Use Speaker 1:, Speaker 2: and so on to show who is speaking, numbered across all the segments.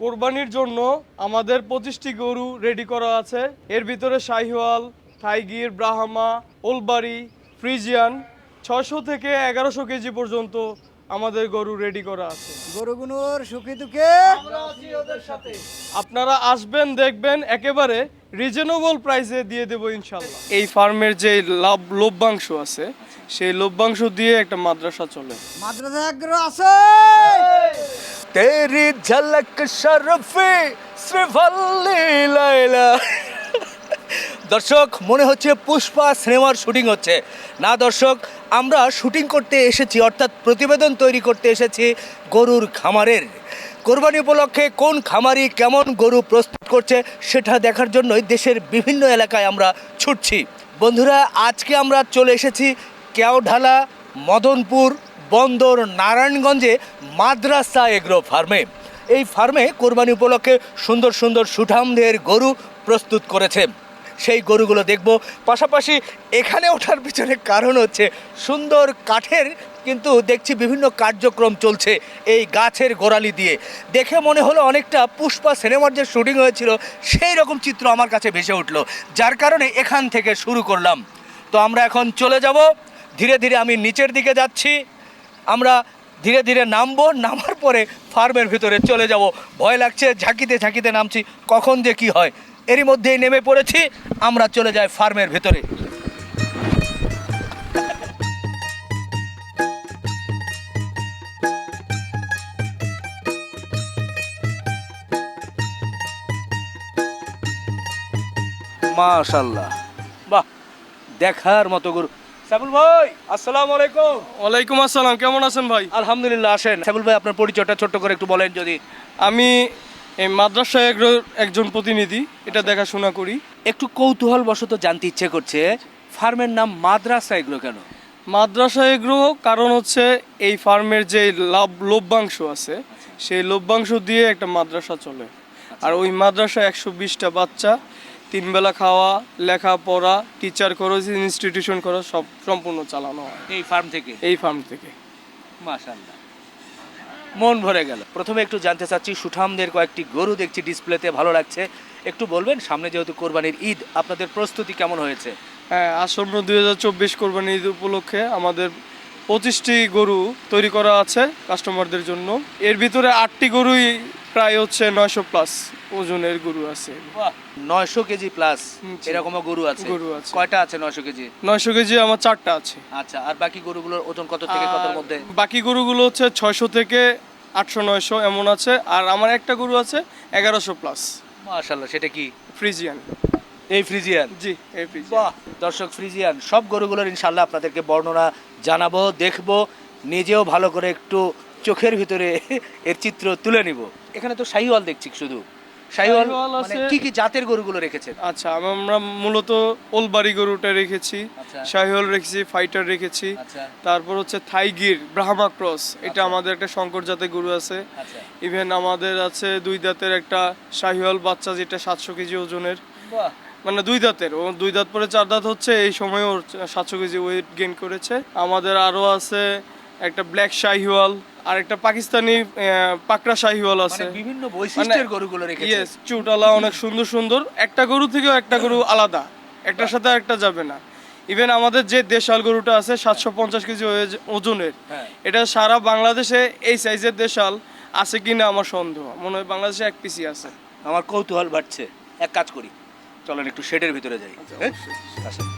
Speaker 1: কোরবানির জন্য আমাদের 25টি গরু রেডি করা আছে। এর ভিতরে শাহিওয়াল, থাইগির, ব্রাহ্মা, ওলবাড়ি, ফ্রিজিয়ান 600 থেকে 1100 কেজি পর্যন্ত আমাদের গরু রেডি করা আছে।
Speaker 2: গরুগুলোর সুখে দুঃখে
Speaker 1: আপনারা আসবেন, দেখবেন, একেবারে রিজনেবল প্রাইসে দিয়ে দেবো ইনশাল্লাহ। এই ফার্মের যে লভ্যাংশ আছে সেই লভ্যাংশ দিয়ে একটা মাদ্রাসা চলে।
Speaker 2: মাদ্রাসা আগ্রহ আছে।
Speaker 3: তেরি ঝলক শরফে শ্রীভল্লি লাইলা। দর্শক, মনে হচ্ছে পুষ্পা সিনেমার শুটিং হচ্ছে। না দর্শক, আমরা শুটিং করতে এসেছি, অর্থাৎ প্রতিবেদন তৈরি করতে এসেছি গরুর খামারের। কোরবানি উপলক্ষে কোন খামারি কেমন গরু প্রস্তুত করছে সেটা দেখার জন্যই দেশের বিভিন্ন এলাকায় আমরা ছুটছি। বন্ধুরা, আজকে আমরা চলে এসেছি কেওঢালা, মদনপুর, বন্দর, নারায়ণগঞ্জে মাদ্রাসা এগ্রো ফার্মে। এই ফার্মে কোরবানি উপলক্ষে সুন্দর সুন্দর সুঠামদের গরু প্রস্তুত করেছে। সেই গরুগুলো দেখব। পাশাপাশি এখানে ওঠার পিছনে কারণ হচ্ছে সুন্দর কাঠের, কিন্তু দেখছি বিভিন্ন কার্যক্রম চলছে এই গাছের গোড়ালি দিয়ে। দেখে মনে হলো অনেকটা পুষ্পা সিনেমার যে শুটিং হয়েছিল সেই রকম চিত্র আমার কাছে ভেসে উঠলো, যার কারণে এখান থেকে শুরু করলাম। তো আমরা এখন চলে যাব ধীরে ধীরে। আমি নিচের দিকে যাচ্ছি, আমরা ধীরে ধীরে নামবো। নামার পরে ফার্মের ভিতরে চলে যাব। ভয় লাগছে, ঝাঁকিতে ঝাঁকিতে নামছি, কখন যে কি হয়। এরই মধ্যেই নেমে পড়েছি, আমরা চলে যাই ফার্মের ভিতরে। মাশাআল্লাহ, বাহ, দেখার মতো গরু। সাইফুল ভাই, আসসালামু আলাইকুম।
Speaker 1: ওয়ালাইকুম আসসালাম, কেমন আছেন ভাই?
Speaker 3: আলহামদুলিল্লাহ। আসেন সাইফুল ভাই, আপনার পরিচয়টা ছোট্ট করে একটু বলেন যদি।
Speaker 1: আমি এই মাদ্রাসা এগ্রোর একজন প্রতিনিধি, এটা দেখাশোনা করি।
Speaker 3: একটু কৌতূহল বশত জানতে ইচ্ছে করছে, ফার্মের নাম মাদ্রাসা এগ্রো কেন?
Speaker 1: মাদ্রাসা এগ্রো কারণ হচ্ছে এই ফার্মের যে লভ্যাংশ আছে সেই লভ্যাংশ দিয়ে একটা মাদ্রাসা চলে। আর ওই মাদ্রাসা 120টা বাচ্চা, 3 বেলা খাওয়া, লেখাপড়া, টিচার খরচ, ইনস্টিটিউশন খরচ সব সম্পূর্ণ চালানো হয়
Speaker 3: এই ফার্ম থেকে।
Speaker 1: এই ফার্ম থেকে।
Speaker 3: মাশাআল্লাহ, মন ভরে গেল। প্রথমে একটু জানতে চাচ্ছি, সুঠামদের কয়েকটি গরু দেখছি ডিসপ্লেতে, ভালো লাগছে। একটু বলবেন, সামনে যেহেতু কোরবানির ঈদ, আপনাদের প্রস্তুতি কেমন হয়েছে?
Speaker 1: হ্যাঁ, আসন্ন 2024 কোরবানি ঈদ উপলক্ষে আমাদের 25টি গরু তৈরি করা আছে কাস্টমারদের জন্য। এর ভিতরে 8টি গরুই প্রায় হচ্ছে 900 প্লাস ওজনের গরু আছে।
Speaker 3: 900 কেজি প্লাস
Speaker 1: জি।
Speaker 3: এরকমও গরু আছে?
Speaker 1: গরু আছে।
Speaker 3: কয়টা আছে 900 কেজি?
Speaker 1: 900 কেজি আমার 4টা আছে।
Speaker 3: আচ্ছা, আর বাকি গরুগুলোর ওজন কত থেকে কতর
Speaker 1: আর
Speaker 3: মধ্যে?
Speaker 1: বাকি গরুগুলো হচ্ছে 600 থেকে 800 900 এমন আছে। আর আমার একটা গরু আছে 1100 প্লাস।
Speaker 3: মাশাআল্লাহ, সেটা কি?
Speaker 1: ফ্রিজিয়ান।
Speaker 3: এই ফ্রিজিয়ান?
Speaker 1: জি, এই ফ্রিজিয়ান।
Speaker 3: বাহ, দর্শক, ফ্রিজিয়ান সব গরুগুলোর ইনশাল্লাহ আপনাদেরকে বর্ণনা জানাবো, দেখবো, নিজেও ভালো করে একটু চোখের ভিতরে এর চিত্র তুলে নিব। এখানে তো শাহিওয়াল দেখছি শুধু। শাহিওয়াল
Speaker 1: শাহিওয়াল
Speaker 3: মানে
Speaker 1: আছে।
Speaker 3: কি কি জাতের গরুগুলো রেখেছেন?
Speaker 1: আচ্ছা, আমরা মূলত ওলবাড়ি গরুটা রেখেছি,
Speaker 3: আচ্ছা।
Speaker 1: শাহিওয়াল রেখেছি, ফাইটার রেখেছি।
Speaker 3: আচ্ছা।
Speaker 1: তারপর হচ্ছে থাইগির, ব্রাহ্মা ক্রস, এটা আমাদের একটা শঙ্কর জাতের গরু আছে।
Speaker 3: আচ্ছা।
Speaker 1: ইভেন আমাদের আছে 2 দাঁতের একটা শাহিওয়াল বাচ্চা, যেটা 700 কেজি ওজনের।
Speaker 3: বাহ,
Speaker 1: মানে 2 দাঁতের, ও 2 দাঁত পরে 4 দাঁত হচ্ছে, এই সময় ওর 700 কেজি ওয়েট গেইন করেছে। আমাদের আরো আছে একটা ব্ল্যাক শাহিওয়াল, আর একটা পাকিস্তানি পাকড়া শাহিওয়াল আছে।
Speaker 3: মানে বিভিন্ন বৈশিষ্ট্যের গরুগুলো রেখেছেন।
Speaker 1: ইয়েস, চুটালা অনেক সুন্দর সুন্দর। একটা গরু থেকেও একটা গরু আলাদা, একটার সাথে একটা যাবে না। ইভেন আমাদের যে দেশাল গরুটা আছে 750 কেজি ওজনের,
Speaker 3: হ্যাঁ।
Speaker 1: এটা সারা বাংলাদেশে এই সাইজের দেশাল আছে কিনা আমার সন্দেহ, মনে হয় বাংলাদেশে 1 পিসি আছে।
Speaker 3: আমার কৌতূহল বাড়ছে। এক কাজ করি, চলেন একটু শেডের ভিতরে যাই। হ্যাঁ? আসেন।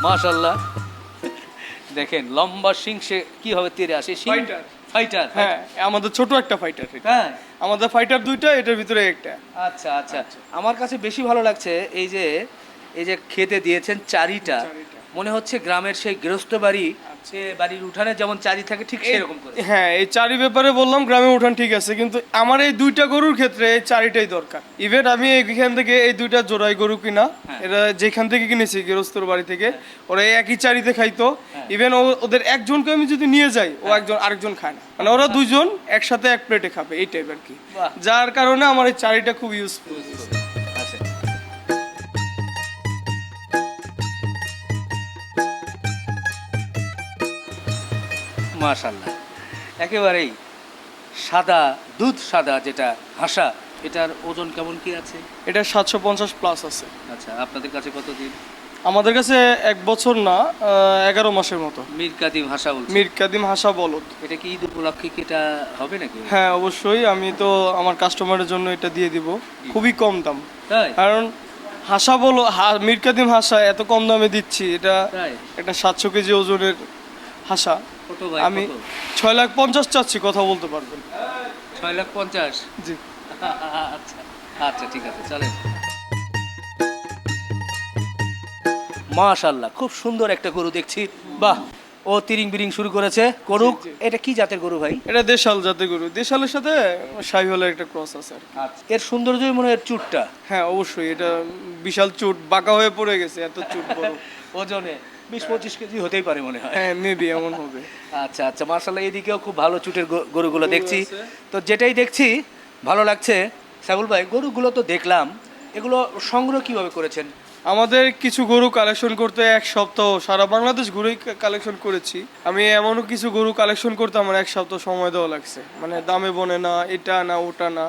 Speaker 3: মাশাআল্লাহ, দেখেন লম্বা সিং, সে কিভাবে তীরে আসে।
Speaker 1: Fighter.
Speaker 3: ফাইটার?
Speaker 1: হ্যাঁ, আমাদের ছোট একটা ফাইটার।
Speaker 3: হ্যাঁ।
Speaker 1: আমাদের ফাইটার 2টা, এটার ভিতরে একটা।
Speaker 3: আচ্ছা আচ্ছা, আমার কাছে বেশি ভালো লাগছে এই যে খেতে দিয়েছেন চারিটা, মনে হচ্ছে গ্রামের সেই গৃহস্থ বাড়ি, সে বাড়ির উঠানে যেমন চারি থাকে ঠিক সেরকম করে।
Speaker 1: হ্যাঁ, এই চারি ব্যাপারে বললাম, গ্রামে উঠান ঠিক আছে, কিন্তু আমার এই 2টা গরুর ক্ষেত্রে এই চারিটাই দরকার। ইভেন আমি এইখান থেকে এই 2টা জোড়াই গরু কিনা, এরা যেখান থেকে কিনেছি গৃহস্থর বাড়ি থেকে, ওরা এই একই চারিতে খাইতো। ইভেন ওদের একজনকে আমি যদি নিয়ে যাই, ও একজন আরেকজন খায় না, মানে ওরা দুজন একসাথে এক প্লেটে খাবে, এই টাইপ আর কি।
Speaker 3: বাহ।
Speaker 1: যার কারণে আমার এই চারিটা খুব ইউজফুল।
Speaker 3: মাশাআল্লাহ, একেবারেই সাদা, দুধ সাদা যেটা হাসা, এটার ওজন কেমন কি আছে?
Speaker 1: এটা 750 প্লাস আছে।
Speaker 3: আচ্ছা, আপনাদের কাছে কতদিন?
Speaker 1: আমাদের কাছে 1 বছর না, 11 মাসের মতো।
Speaker 3: মীর কাদিম হাসা বলছে।
Speaker 1: মীর কাদিম হাসা বলদ।
Speaker 3: এটা কি ঈদ উপলক্ষে কি এটা হবে নাকি?
Speaker 1: হ্যাঁ অবশ্যই, আমি তো আমার কাস্টমারের জন্য এটা দিয়ে দিব, খুবই কম দাম।
Speaker 3: তাই?
Speaker 1: কারণ হাসা বলো মীর কাদিম হাসা এত কম দামে দিচ্ছি, এটা
Speaker 3: তাই?
Speaker 1: একটা 700 কেজি ওজনের হাসা।
Speaker 3: কত ভাই?
Speaker 1: আমি
Speaker 3: কত?
Speaker 1: 6,50,000 চাচ্ছি, কথা বলতে পারবেন?
Speaker 3: 6,50,000।
Speaker 1: জি।
Speaker 3: আচ্ছা আচ্ছা, ঠিক আছে, চলেন। মাশাআল্লাহ, খুব সুন্দর একটা গরু দেখছি। বাহ, ও তিরিং বিরিং শুরু করেছে, করুক।
Speaker 1: জি, জি।
Speaker 3: এটা কি জাতের গরু ভাই?
Speaker 1: এটা দেশাল জাতের গরু, দেশালের সাথে শাহিওয়ালের একটা ক্রস আছে আর কি।
Speaker 3: আচ্ছা, এর সৌন্দর্যই মনে হয় এর চুটটা।
Speaker 1: হ্যাঁ অবশ্যই, এটা বিশাল চুট, বাঁকা হয়ে পড়ে গেছে, এত চুট বড়।
Speaker 3: ওজনে 20-25 কেজি হতেই পারে মনে হয়।
Speaker 1: হ্যাঁ মেবি এমন হবে।
Speaker 3: আচ্ছা আচ্ছা, মাশাআল্লাহ, এদিকেও খুব ভালো চুটের গরুগুলো
Speaker 1: গরু
Speaker 3: দেখছি।
Speaker 1: আছে।
Speaker 3: তো যেটাই দেখছি ভালো লাগছে। সাইফুল ভাই, গরুগুলো তো দেখলাম, এগুলো সংগ্রহ কিভাবে করেছেন?
Speaker 1: আমাদের কিছু গরু কালেকশন করতে 1 সপ্তাহ, সারা বাংলাদেশ ঘুরেই কালেকশন করেছি। আমি এমনও কিছু গরু কালেকশন করতে আমার 1 সপ্তাহ সময় দেওয়া লাগছে, মানে দামে বনে না, এটা না ওটা না,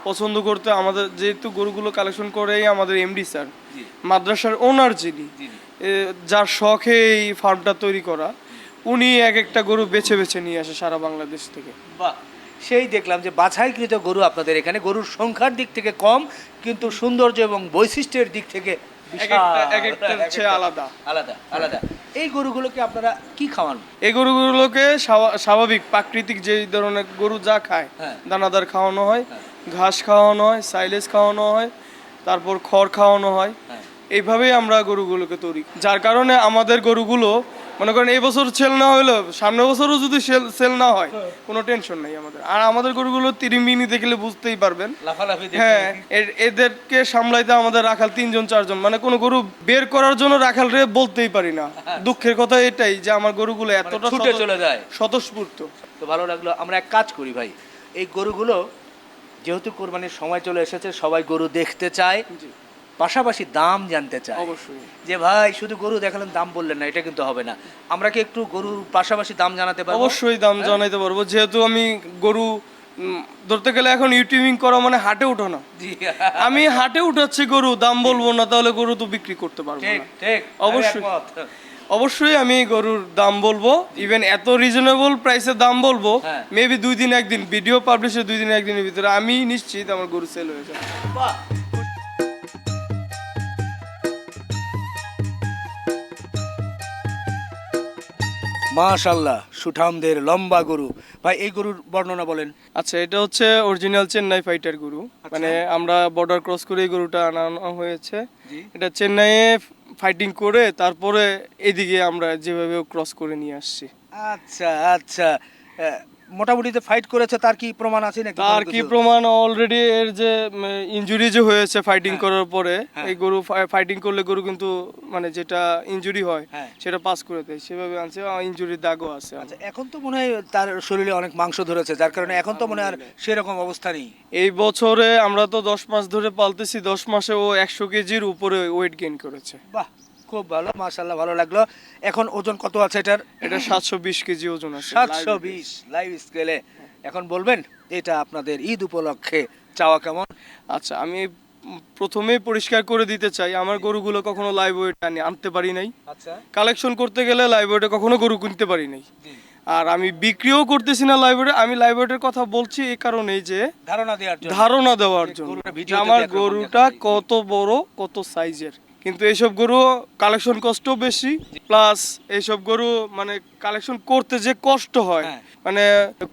Speaker 1: পছন্দ করতে। আমাদের যেহেতু গরুগুলো কালেকশন করেই আমাদের এমডি স্যার,
Speaker 3: জি।
Speaker 1: মাদ্রাসার ওনার যিনি,
Speaker 3: জি, জি।
Speaker 1: যার শখে এই ফার্মটা তৈরি করা, উনি এক একটা গরু বেছে বেছে নিয়ে আসে সারা বাংলাদেশ থেকে।
Speaker 3: বাহ, সেই দেখলাম যে বাছাইকৃত গরু আপনাদের এখানে। গরুর সংখ্যার দিক থেকে কম, কিন্তু সৌন্দর্য এবং বৈশিষ্ট্যের দিক থেকে
Speaker 1: এক একটার চেয়ে আলাদা।
Speaker 3: আলাদা আলাদা। এই গরুগুলোকে আপনারা কি খাওয়ান?
Speaker 1: এই গরুগুলোকে স্বাভাবিক প্রাকৃতিক যে ধরনের গরু যা খায়,
Speaker 3: হ্যাঁ।
Speaker 1: দানাদার খাওয়ানো হয়, ঘাস খাওয়ানো হয়, সাইলেজ খাওয়ানো হয়, তারপর খড় খাওয়ানো হয়।
Speaker 3: হ্যাঁ।
Speaker 1: এইভাবেই আমরা গরুগুলোকে তৈরি, যার কারণে আমাদের গরুগুলো মনে করেন এই বছর সেল না হলেও সামনের বছরও যদি সেল না হয়, কোনো টেনশন নাই আমাদের। আর আমাদের গরুগুলো তিরিমিনি দেখলে বুঝতেই পারবেন।
Speaker 3: লাফালাফি
Speaker 1: হ্যাঁ, এদেরকে সামলাইতে আমাদের রাখাল 3-4 জন, মানে কোনো গরু বের করার জন্য রাখাল রে বলতেই পারি না। দুঃখের কথা এটাই যে আমার গরুগুলো এতটা
Speaker 3: ছুটে চলে যায়।
Speaker 1: স্বতঃস্ফূর্ত।
Speaker 3: তো ভালো লাগলো। আমরা এক কাজ করি ভাই, এই গরুগুলো যেহেতু কোরবানির সময় চলে এসেছে, সবাই গরু দেখতে চায়, পাশাপাশি দাম জানতে চায়।
Speaker 1: অবশ্যই।
Speaker 3: যে ভাই শুধু গরু দেখালেন দাম বললেন না, এটা কিন্তু হবে না। আমরা কি একটু গরুর পাশাপাশি দাম জানাতে পারবো?
Speaker 1: অবশ্যই দাম জানাইতে পারবো, যেহেতু আমি গরু ধরতে গেলে এখন ইউটিউবিং করা মানে হাটে উঠো না।
Speaker 3: জি।
Speaker 1: আমি হাটে উঠাচ্ছি গরু, দাম বলবো না, তাহলে গরু তো বিক্রি করতে পারবো
Speaker 3: ঠিক
Speaker 1: না।
Speaker 3: ঠিক,
Speaker 1: অবশ্যই।
Speaker 3: আমি একমত।
Speaker 1: অবশ্যই আমি গরুর দাম বলবো, ইভেন এত রিজনেবল প্রাইসে দাম বলবো।
Speaker 3: হ্যাঁ।
Speaker 1: মেবি 2 দিন 1 দিন ভিডিও পাবলিশের 2 দিন 1 দিনের ভিতরে আমি নিশ্চিত আমার গরু সেল হয়ে যাবে।
Speaker 3: বাহ। মাশাআল্লাহ, সুঠামদের লম্বা গরু। ভাই, এই গরুর বর্ণনা বলেন।
Speaker 1: আচ্ছা, এটা হচ্ছে অরিজিনাল চেন্নাই ফাইটার গরু, মানে আমরা বর্ডার ক্রস করে এই গরুটা আনা হয়েছে।
Speaker 3: জি।
Speaker 1: এটা চেন্নাইয়ে ফাইটিং করে তারপরে এদিকে আমরা যেভাবে ক্রস করে নিয়ে আসছি।
Speaker 3: আচ্ছা আচ্ছা, মোটামুটি যে ফাইট করেছে তার কি প্রমাণ আছে নাকি?
Speaker 1: তার
Speaker 3: কোনো
Speaker 1: কি
Speaker 3: কিছু?
Speaker 1: প্রমাণ? অলরেডি এর যে ইনজুরি যে হয়েছে ফাইটিং করার পরে,
Speaker 3: হ্যাঁ।
Speaker 1: এই গরু ফাইটিং করলে গরু কিন্তু মানে যেটা ইনজুরি হয়
Speaker 3: হ্যাঁ।
Speaker 1: সেটা পাস করে দেয়, সেভাবে আনছে। ইনজুরির দাগও আছে।
Speaker 3: আচ্ছা, এখন তো মনে হয় তার শরীরে অনেক মাংস ধরেছে, যার কারণে এখন তো মনে হয় আর সেরকম অবস্থা নেই।
Speaker 1: এই বছরে আমরা তো 10 মাস ধরে পালতেছি, 10 মাসে ও 100 কেজির উপরে ওয়েট গেইন করেছে।
Speaker 3: বাহ, খুব ভালো, মাশাআল্লাহ, ভালো লাগলো। এখন ওজন কত আছে এটার?
Speaker 1: এটা 720 কেজি ওজন আছে।
Speaker 3: 720 লাইভ স্কেলে। এখন বলবেন এটা আপনাদের ঈদ উপলক্ষে চাওয়া কেমন?
Speaker 1: আচ্ছা, আমি প্রথমেই পরিষ্কার করে দিতে চাই, আমার গরুগুলো কখনো লাইভ ওয়েট আনতে পারি নাই।
Speaker 3: আচ্ছা।
Speaker 1: কালেকশন করতে গেলে লাইভ ওয়েটে কখনো গরু কিনতে পারি নাই। আর আমি বিক্রিও করতেছি না লাইভ ওয়েটে। আমি লাইভ ওয়েটের কথা বলছি এই কারণেই যে
Speaker 3: ধারণা দেওয়ার জন্য।
Speaker 1: ধারণা দেওয়ার জন্য
Speaker 3: গরুটা
Speaker 1: যে
Speaker 3: ভিডিওতে
Speaker 1: আমার
Speaker 3: একরকম
Speaker 1: গরুটা
Speaker 3: দেখা যায়।
Speaker 1: কত বড়, কত সাইজের। কিন্তু এইসব গরু কালেকশন কষ্টও বেশি, প্লাস এইসব গরু মানে কালেকশন করতে যে কষ্ট হয়,
Speaker 3: হ্যাঁ।
Speaker 1: মানে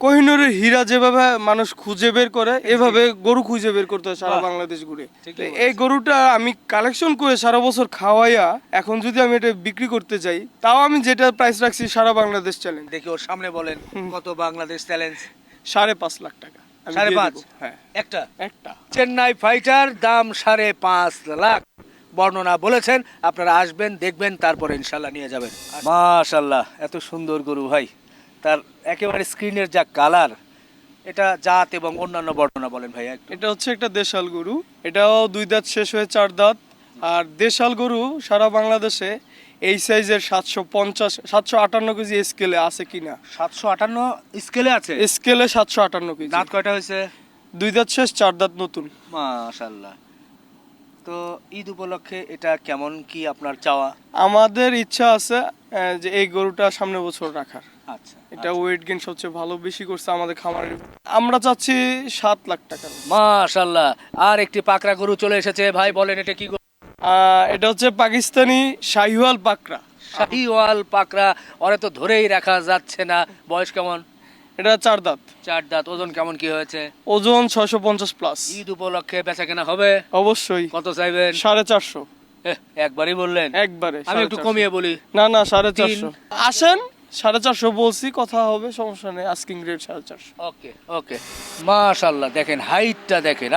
Speaker 1: কোহিনুরের হীরা যেভাবে মানুষ খুঁজে বের করে, এভাবে গরু খুঁজে বের করতে হয় সারা
Speaker 3: বাহ।
Speaker 1: বাংলাদেশ ঘুরে।
Speaker 3: ঠিকই
Speaker 1: তো এই
Speaker 3: বলেছেন।
Speaker 1: গরুটা আমি কালেকশন করে সারা বছর খাওয়াইয়া এখন যদি আমি এটা বিক্রি করতে চাই, তাও আমি যেটা প্রাইস রাখছি সারা বাংলাদেশ চ্যালেঞ্জ
Speaker 3: দেখি ওর সামনে বলেন কত বাংলাদেশ চ্যালেঞ্জ।
Speaker 1: 5.5 লাখ টাকা আমি দিয়ে
Speaker 3: 5.5?
Speaker 1: দেব। হ্যাঁ,
Speaker 3: একটা
Speaker 1: একটা।
Speaker 3: চেন্নাই ফাইটার, দাম 5.5 লাখ বর্ণনা বলেছেন। আপনারা আসবেন, দেখবেন, তারপরে ইনশাল্লাহ নিয়ে যাবেন। মাশাল্লাহ, এত সুন্দর গরু ভাই, তার একেবারে স্ক্রিনের যা কালার, এটা জাত এবং অন্যান্য বর্ণনা বলেন ভাই একটু।
Speaker 1: এটা হচ্ছে একটা দেশাল গরু, এটাও 2 দাঁত শেষ হয়ে 4 দাঁত। আর দেশাল গরু সারা বাংলাদেশে এই সাইজের 758 কেজি স্কেলে আছে কিনা।
Speaker 3: 758 স্কেলে আছে,
Speaker 1: স্কেলে 758 কেজি।
Speaker 3: দাঁত কয়টা হয়েছে?
Speaker 1: 2 দাঁত শেষ, 4 দাঁত নতুন।
Speaker 3: মাশাআল্লাহ। তো ঈদ উপলক্ষে এটা কেমন কি আপনার চাওয়া?
Speaker 1: আমাদের ইচ্ছা আছে যে এই গরুটা সামনের বছর রাখার।
Speaker 3: আচ্ছা,
Speaker 1: এটা ওয়েট গেইন সবচেয়ে ভালো বেশি করছে আমাদের খামারে। আমরা চাচ্ছি 7 লাখ টাকা।
Speaker 3: মাশাআল্লাহ। আর একটি পাকড়া গরু চলে এসেছে ভাই, বলেন এটা কি গরু?
Speaker 1: এটা হচ্ছে পাকিস্তানি শাহিওয়াল পাকড়া।
Speaker 3: শাহিওয়াল পাকড়া, ওরে তো ধরেই রাখা যাচ্ছে না। বয়স কেমন?
Speaker 1: এটা 4 দাঁত।
Speaker 3: 4 দাঁত। ওজন কেমন কি হয়েছে?
Speaker 1: ওজন 650 প্লাস।
Speaker 3: ঈদ উপলক্ষে বেচা কেনা হবে?
Speaker 1: অবশ্যই।
Speaker 3: কত চাইবেন?
Speaker 1: 450।
Speaker 3: একবারই বললেন?
Speaker 1: একবারে।
Speaker 3: আমি একটু কমিয়ে বলি।
Speaker 1: না না, 450। আসেন, 450 বলছি, কথা হবে, সমস্যা নেই। Asking rate 450।
Speaker 3: ওকে ওকে। মাশাআল্লাহ, দেখেন হাইটটা দেখেন।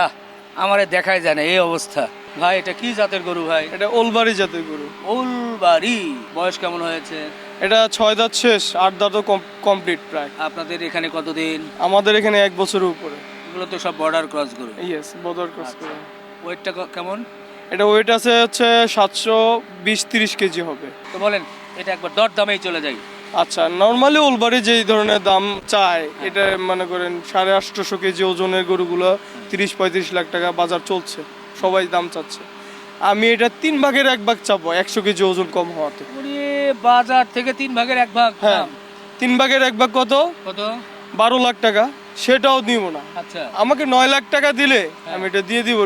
Speaker 3: আমারে দেখাই যায় না এই অবস্থা। ভাই এটা কি জাতের গরু ভাই?
Speaker 1: এটা ওলবাড়ি জাতের গরু।
Speaker 3: ওলবাড়ি। বয়স কেমন হয়েছে?
Speaker 1: এটা 6 দাঁত শেষ, 8 দাঁতও কমপ্লিট প্রায়।
Speaker 3: আপনাদের এখানে কতদিন?
Speaker 1: আমাদের এখানে 1 বছরের উপরে।
Speaker 3: এগুলো তো সব বর্ডার ক্রস গরু।
Speaker 1: ইয়েস, বর্ডার ক্রস করে।
Speaker 3: ওয়েটটা কেমন?
Speaker 1: এটা ওয়েট আছে হচ্ছে 720-30 কেজি হবে।
Speaker 3: তো বলেন এটা একবার দর দামেই চলে যাই।
Speaker 1: আচ্ছা, নর্মালি ওলবাড়ি যেই ধরনের দাম চায়, এটা মনে করেন 850 কেজি ওজনের গরুগুলো 30-35 লাখ টাকা বাজার চলছে, সবাই দাম চাচ্ছে। আমি এটা 3 ভাগের 1 ভাগ চাবো 100 কেজি ওজন কম হওয়াতে।
Speaker 3: ওরে, বাজার থেকে 3 ভাগের 1 ভাগ?
Speaker 1: হ্যাঁ, 3 ভাগের 1 ভাগ কত?
Speaker 3: কত?
Speaker 1: 12 লাখ টাকা। সেটাও দিব না।
Speaker 3: আচ্ছা,
Speaker 1: আমাকে 9 লাখ টাকা দিলে আমি এটা দিয়ে দিব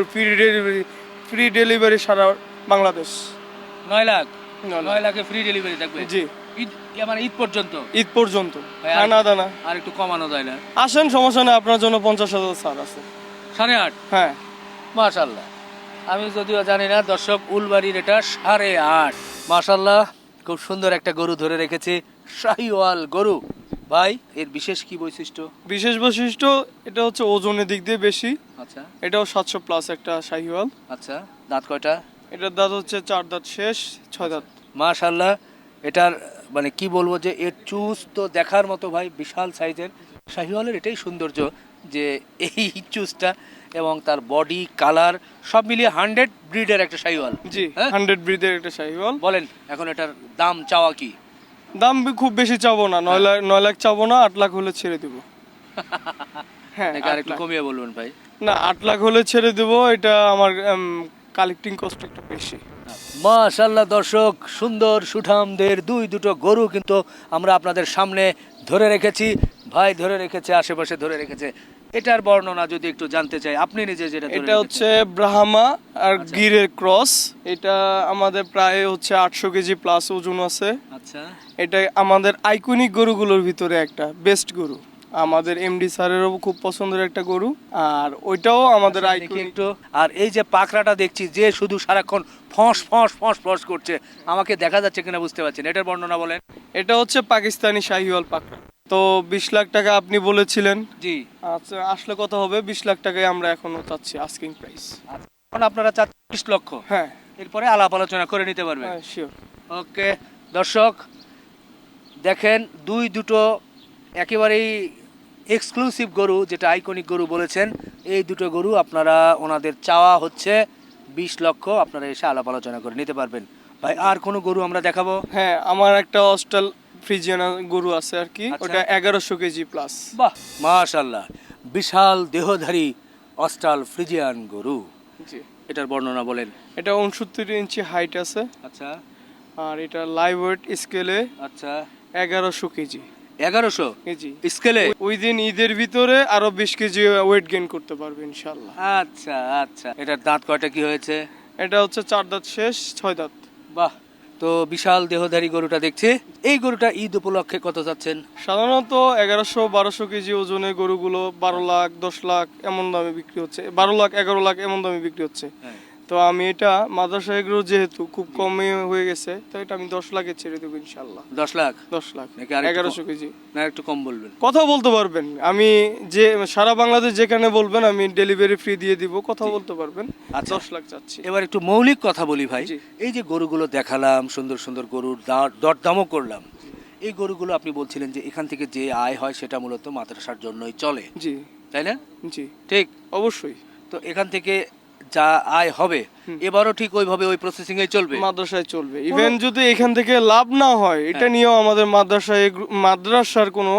Speaker 1: ফ্রি ডেলিভারি সারা বাংলাদেশ।
Speaker 3: 9 লাখ?
Speaker 1: 9
Speaker 3: 9 লাখে ফ্রি ডেলিভারি থাকবে?
Speaker 1: জি,
Speaker 3: ঈদ মানে ঈদ পর্যন্ত?
Speaker 1: ঈদ পর্যন্ত।
Speaker 3: ভাই,
Speaker 1: খানা দানা
Speaker 3: আর একটু কমানো যায় না?
Speaker 1: আসেন, সমস্যা নেই, আপনার জন্য 50,000 ছাড় আছে।
Speaker 3: 8.5?
Speaker 1: হ্যাঁ।
Speaker 3: মাশাআল্লাহ। আমি যদিও জানি না দর্শক, উলবাড়ির এটা 8.5। মাশাআল্লাহ, খুব সুন্দর একটা গরু ধরে রেখেছি, শাহিওয়াল গরু। ভাই এর বিশেষ কি বৈশিষ্ট্য?
Speaker 1: বিশেষ বৈশিষ্ট্য, এটা হচ্ছে ওজনের দিক দিয়ে বেশি।
Speaker 3: আচ্ছা
Speaker 1: এটাও 700 প্লাস একটা শাহিওয়াল।
Speaker 3: আচ্ছা। দাঁত কয়টা?
Speaker 1: এটার দাঁত হচ্ছে 4 দাঁত শেষ, 6 দাঁত।
Speaker 3: মাশাআল্লাহ। এটার মানে কি বলবো, যে এর চুজ তো দেখার মতো ভাই, বিশাল সাইজের। শাহিওয়ালের এটাই সৌন্দর্য, যে এই চুজটা এবং তার বডি কালার সব মিলিয়ে 100 ব্রিডের একটা শাহিওয়াল।
Speaker 1: জি,
Speaker 3: হ্যাঁ?
Speaker 1: 100 ব্রিডের একটা শাহিওয়াল।
Speaker 3: বলেন এখন এটার দাম চাওয়া কি?
Speaker 1: দাম খুব বেশি চাবো না, 9 লাখ চাবো না, 8 লাখ হলে ছেড়ে দিব। হ্যাঁ,
Speaker 3: নাকি
Speaker 1: 8
Speaker 3: আরেকটু
Speaker 1: লাখ।
Speaker 3: কমিয়ে বলবেন ভাই?
Speaker 1: না, 8 লাখ হলে ছেড়ে দেব। এটা আমার কালেক্টিং কস্ট একটু বেশি।
Speaker 3: মাশাআল্লাহ দর্শক, সুন্দর সুঠামদের দুটো গরু কিন্তু আমরা আপনাদের সামনে ধরে রেখেছি। ভাই ধরে রেখেছে, আশেপাশে ধরে রেখেছে। এটার বর্ণনা যদি একটু জানতে চাই, আপনি নিজে যেটা ধরে
Speaker 1: এটা হচ্ছে ব্রাহ্মা আর গিরের ক্রস। এটা আমাদের প্রায় হচ্ছে 800 কেজি প্লাস ওজন আছে।
Speaker 3: আচ্ছা
Speaker 1: এটা আমাদের আইকনিক গরুগুলোর ভিতরে একটা বেস্ট গরু। আমাদের এমডি স্যারেরও খুব পছন্দের একটা গরু, আর ওইটাও আমাদের
Speaker 3: দেখি
Speaker 1: আইকনিক।
Speaker 3: একটু। আর এই যে পাকড়াটা দেখছি, যে শুধু সারাক্ষণ ফস ফস ফস ফস করছে, আমাকে দেখা যাচ্ছে কিনা বুঝতে পারছেন, এটার বর্ণনা বলেন।
Speaker 1: এটা হচ্ছে পাকিস্তানি শাহিওয়াল পাকড়া। তো 20 লাখ টাকা আপনি বলেছিলেন।
Speaker 3: জি।
Speaker 1: আচ্ছা, আসলে কত হবে? 20 লাখ টাকায় আমরা এখনো চাচ্ছি আস্কিং প্রাইস।
Speaker 3: এখন আপনারা 30 লক্ষ?
Speaker 1: হ্যাঁ
Speaker 3: এরপরে আলাপ আলোচনা করে নিতে পারবেন।
Speaker 1: হ্যাঁ, শিওর।
Speaker 3: ওকে দর্শক, দেখেন দুটো একেবারেই এক্সক্লুসিভ গরু, যেটা আইকনিক গরু বলেছেন। এই দুটো গরু আপনারা, ওনাদের চাওয়া হচ্ছে 20 লক্ষ। আপনারা এসে আলাপ আলোচনা করে নিতে পারবেন। ভাই আর কোনো গরু আমরা দেখাবো?
Speaker 1: হ্যাঁ, আমার একটা অস্ট্রাল ফ্রিজিয়ান গরু আছে আর কি।
Speaker 3: আচ্ছা।
Speaker 1: ওটা 1100 কেজি প্লাস।
Speaker 3: বাহ মাশাআল্লাহ, বিশাল দেহধারী অস্ট্রাল ফ্রিজিয়ান গরু।
Speaker 1: জি।
Speaker 3: এটার বর্ণনা বলেন।
Speaker 1: এটা 69 ইঞ্চি হাইট আছে।
Speaker 3: আচ্ছা
Speaker 1: আর এটা লাইভ ওয়েট স্কেলে
Speaker 3: আচ্ছা।
Speaker 1: 1100 কেজি।
Speaker 3: 1100
Speaker 1: কেজি
Speaker 3: স্কেলে?
Speaker 1: ওই দিন ঈদের ভিতরে আরো 20 কেজি ওয়েট গেইন করতে পারবে ইনশাআল্লাহ।
Speaker 3: আচ্ছা আচ্ছা। এটার দাঁত কয়টা কি হয়েছে?
Speaker 1: এটা হচ্ছে 4 দাঁত শেষ, 6 দাঁত।
Speaker 3: বাহ, তো বিশাল দেহধারী গরুটা দেখছি। এই গরুটা ঈদ উপলক্ষে কত যাচ্ছেন?
Speaker 1: সাধারণত 1100-1200 কেজি ওজনের গরুগুলো 12 লাখ 10 লাখ এমন দামে বিক্রি হচ্ছে। 12 লাখ 11 লাখ এমন দামে বিক্রি হচ্ছে।
Speaker 3: হ্যাঁ।
Speaker 1: তো আমি এটা মাদ্রাসা এগুলো যেহেতু খুব কমে হয়ে গেছে, তো এটা আমি 10 লাখে ছেড়ে দেবো ইনশাআল্লাহ।
Speaker 3: 10 লাখ?
Speaker 1: 10 লাখ
Speaker 3: নাকি আরেকটু
Speaker 1: 1100 কেজি।
Speaker 3: না একটু কম বলবেন?
Speaker 1: কথা বলতে পারবেন, আমি যে সারা বাংলাদেশ যেখানে বলবেন আমি ডেলিভারি ফ্রি দিয়ে দিব, কথা বলতে পারবেন।
Speaker 3: আচ্ছা।
Speaker 1: 10 লাখ চাচ্ছি।
Speaker 3: এবার একটু মৌলিক কথা বলি ভাই।
Speaker 1: জি।
Speaker 3: এই যে গরুগুলো দেখালাম, সুন্দর সুন্দর গরুর দরদামও করলাম, এই গরুগুলো আপনি বলছিলেন যে এখান থেকে যে আয় হয় সেটা মূলত মাদ্রাসার জন্যই চলে,
Speaker 1: জি
Speaker 3: তাই না?
Speaker 1: জি,
Speaker 3: ঠিক।
Speaker 1: অবশ্যই।
Speaker 3: তো এখান থেকে যা আয় হবে এবারও ঠিক ওইভাবে ওই প্রসেসিং এ চলবে।
Speaker 1: মাদ্রাসায় চলবে। ইভেন যদি এখান থেকে লাভ না হয়, এটা নিয়েও আমাদের মাদ্রাসার কোনো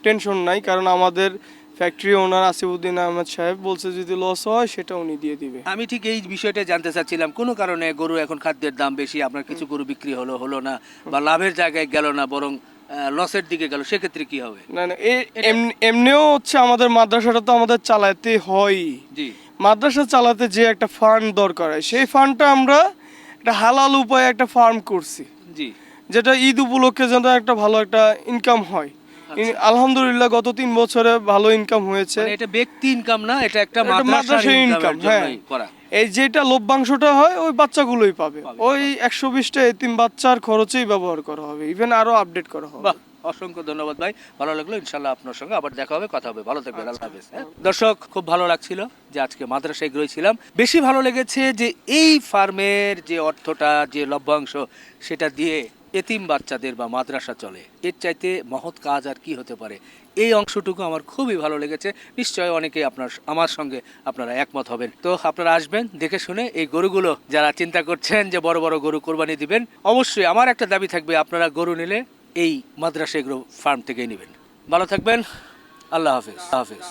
Speaker 1: টেনশন নাই, কারণ আমাদের ফ্যাক্টরি ওনার আসিফউদ্দিন আহমেদ সাহেব বলছে যদি লস হয় সেটা উনি দিয়ে দিবে।
Speaker 3: আমি ঠিক এই বিষয়টা জানতে চাচ্ছিলাম, কোনো কারণে গরু এখন খাদ্যের দাম বেশি, আপনার কিছু গরু বিক্রি হলো না, বা লাভের জায়গায় গেল না, বরং লসের দিকে গেল, সেক্ষেত্রে কি হবে?
Speaker 1: না না, এমনিও হচ্ছে আমাদের মাদ্রাসাটা তো আমাদের চালাতে হয়।
Speaker 3: জি
Speaker 1: মাদ্রাসা চালাতে যে একটা ফান্ড দরকার হয়, সেই ফান্ডটা আমরা একটা হালাল উপায়ে একটা ফার্ম করছি,
Speaker 3: জি
Speaker 1: যেটা ঈদ উপলক্ষে যেন একটা ভালো একটা ইনকাম হয়। আলহামদুলিল্লাহ গত 3 বছরে ভালো ইনকাম হয়েছে।
Speaker 3: মানে এটা ব্যক্তি ইনকাম না, এটা একটা
Speaker 1: এটা
Speaker 3: মাদ্রাসার
Speaker 1: মাদ্রাসার
Speaker 3: ইনকাম।
Speaker 1: income, হ্যাঁ।
Speaker 3: করা।
Speaker 1: এই যেটা লভ্যাংশটা হয় ওই বাচ্চাগুলোই পাবে। ওই 120টা এতিম বাচ্চার খরচেই ব্যবহার করা হবে, ইভেন আরো আপডেট করা হবে।
Speaker 3: বাহ, অসংখ্য ধন্যবাদ ভাই, ভালো লাগলো। ইনশাল্লাহ আপনার সঙ্গে আবার দেখা হবে, কথা হবে। ভালো থাকবেন, আল্লাহ হাফেজ। দর্শক, খুব ভালো লাগছিল যে আজকে মাদ্রাসায় গিয়েছিলাম। বেশি ভালো লেগেছে যে এই ফার্মের যে অর্থটা, যে লভ্যাংশ, সেটা দিয়ে এতিম বাচ্চাদের বা মাদ্রাসা চলে, এর চাইতে মহৎ কাজ আর কি হতে পারে। এই অংশটুকু আমার খুবই ভালো লেগেছে। নিশ্চয়ই অনেকেই আমার সঙ্গে আপনারা একমত হবেন। তো আপনারা আসবেন, দেখে শুনে এই গরুগুলো, যারা চিন্তা করছেন যে বড় বড় গরু কোরবানি দিবেন, অবশ্যই আমার একটা দাবি থাকবে, আপনারা গরু নিলে এই মাদ্রাসা এগ্রো ফার্ম থেকেই নেবেন। ভালো থাকবেন, আল্লাহ হাফেজ।